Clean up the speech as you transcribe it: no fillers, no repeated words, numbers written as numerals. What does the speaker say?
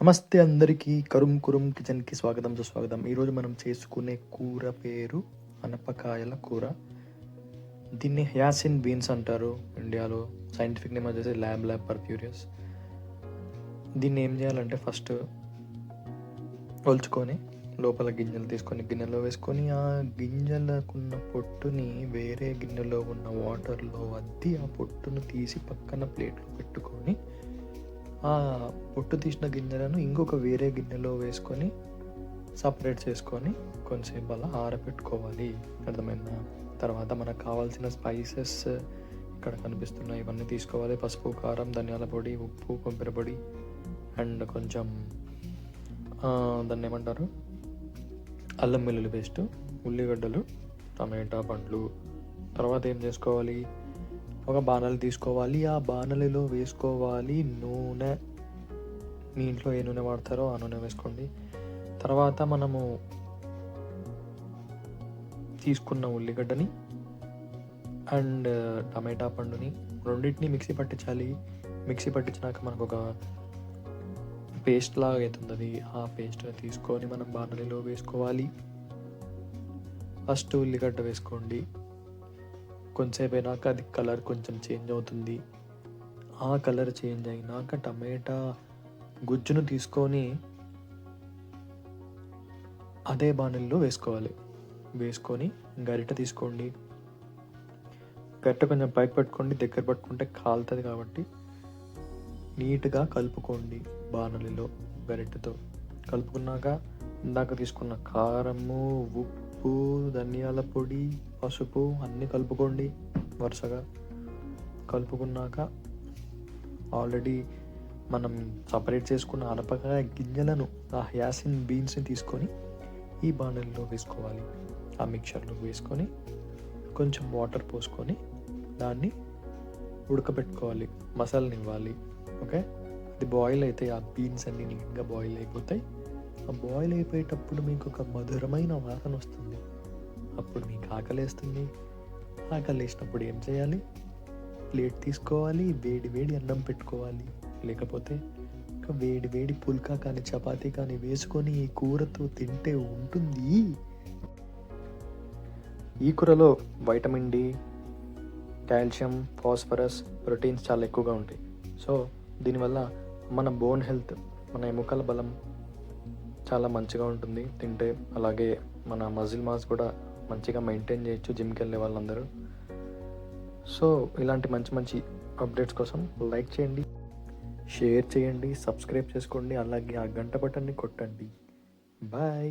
నమస్తే అందరికీ కరుం కురుం కిచెన్కి స్వాగతం సుస్వాగతం. ఈరోజు మనం చేసుకునే కూర పేరు అనపకాయల కూర. దీన్ని హ్యాసిన్ బీన్స్ అంటారు ఇండియాలో. సైంటిఫిక్ నేమ్ వచ్చేసి ల్యాబ్ పర్ఫ్యూరియస్. దీన్ని ఏం చేయాలంటే ఫస్ట్ ఒలుచుకొని లోపల గింజలు తీసుకొని గిన్నెలో వేసుకొని ఆ గింజలకున్న పొట్టుని వేరే గిన్నెలో ఉన్న వాటర్లో అద్ది ఆ పొట్టును తీసి పక్కన ప్లేట్లో పెట్టుకొని ఆ పొట్టు తీసిన గింజలను ఇంకొక వేరే గిన్నెలో వేసుకొని సపరేట్ చేసుకొని కొంచెంసేపు అలా ఆరబెట్టుకోవాలి. అర్థమైందా? తర్వాత మనకు కావాల్సిన స్పైసెస్ ఇక్కడ కనిపిస్తున్నాయి, ఇవన్నీ తీసుకోవాలి. పసుపు, కారం, ధనియాల పొడి, ఉప్పు, కొబ్బరి పొడి అండ్ కొంచెం దాన్ని ఏమంటారు, అల్లం వెల్లుల్లి పేస్టు, ఉల్లిగడ్డలు, టమాటా పండ్లు. తర్వాత ఏం చేసుకోవాలి, ఒక బాణలి తీసుకోవాలి. ఆ బాణలిలో వేసుకోవాలి నూనె. మీ ఇంట్లో ఏ నూనె వాడతారో ఆ నూనె వేసుకోండి. తర్వాత మనము తీసుకున్న ఉల్లిగడ్డని అండ్ టమాటా పండుని రెండింటిని మిక్సీ పట్టించాలి. మిక్సీ పట్టించినాక మనకు ఒక పేస్ట్ లాగా అవుతుంది. అది ఆ పేస్ట్ తీసుకొని మనం బాణలిలో వేసుకోవాలి. ఫస్ట్ ఉల్లిగడ్డ వేసుకోండి. కొంచెంసేపు అయినాక అది కలర్ కొంచెం చేంజ్ అవుతుంది. ఆ కలర్ చేంజ్ అయినాక టమాటా గుజ్జును తీసుకొని అదే బాణలిలో వేసుకోవాలి. వేసుకొని గరిటె తీసుకోండి. గరిటె కొంచెం పైకి పెట్టుకోండి, దగ్గర పట్టుకుంటే కాలుతుంది కాబట్టి నీట్గా కలుపుకోండి. బాణలిలో గరిటెతో కలుపుకున్నాక ఇందాక తీసుకున్న కారము, ఉప్పు, ధనియాల పొడి, పసుపు అన్నీ కలుపుకోండి. వరుసగా కలుపుకున్నాక ఆల్రెడీ మనం సపరేట్ చేసుకున్న అనపకాయ గింజలను, ఆ హ్యాసిన్ బీన్స్ని తీసుకొని ఈ బాణలిలో వేసుకోవాలి. ఆ మిక్చర్లో వేసుకొని కొంచెం వాటర్ పోసుకొని దాన్ని ఉడకబెట్టుకోవాలి, మసాలానివ్వాలి. ఓకే, అది బాయిల్ అయితే ఆ బీన్స్ అన్నీ నీట్గా బాయిల్ అయిపోతాయి. ఆ బాయిల్ అయిపోయేటప్పుడు మీకు ఒక మధురమైన వాసన వస్తుంది. అప్పుడు మీకు ఆకలేస్తుంది. ఆకలి వేసినప్పుడు ఏం చేయాలి, ప్లేట్ తీసుకోవాలి, వేడి వేడి అన్నం పెట్టుకోవాలి. లేకపోతే ఒక వేడి వేడి పుల్కా కానీ చపాతీ కానీ వేసుకొని ఈ కూరతో తింటే ఉంటుంది. ఈ కూరలో vitamin D, calcium, phosphorus, proteins చాలా ఎక్కువగా ఉంటాయి. సో దీనివల్ల మన బోన్ హెల్త్, మన ఎముకల బలం చాలా మంచిగా ఉంటుంది తింటే. అలాగే మన మజిల్ మాస్ కూడా మంచిగా మెయింటైన్ చేయొచ్చు జిమ్కి వెళ్ళే వాళ్ళందరూ. సో ఇలాంటి మంచి మంచి అప్డేట్స్ కోసం లైక్ చేయండి, షేర్ చేయండి, సబ్స్క్రైబ్ చేసుకోండి. అలాగే ఆ గంట బటన్ని కొట్టండి. బాయ్.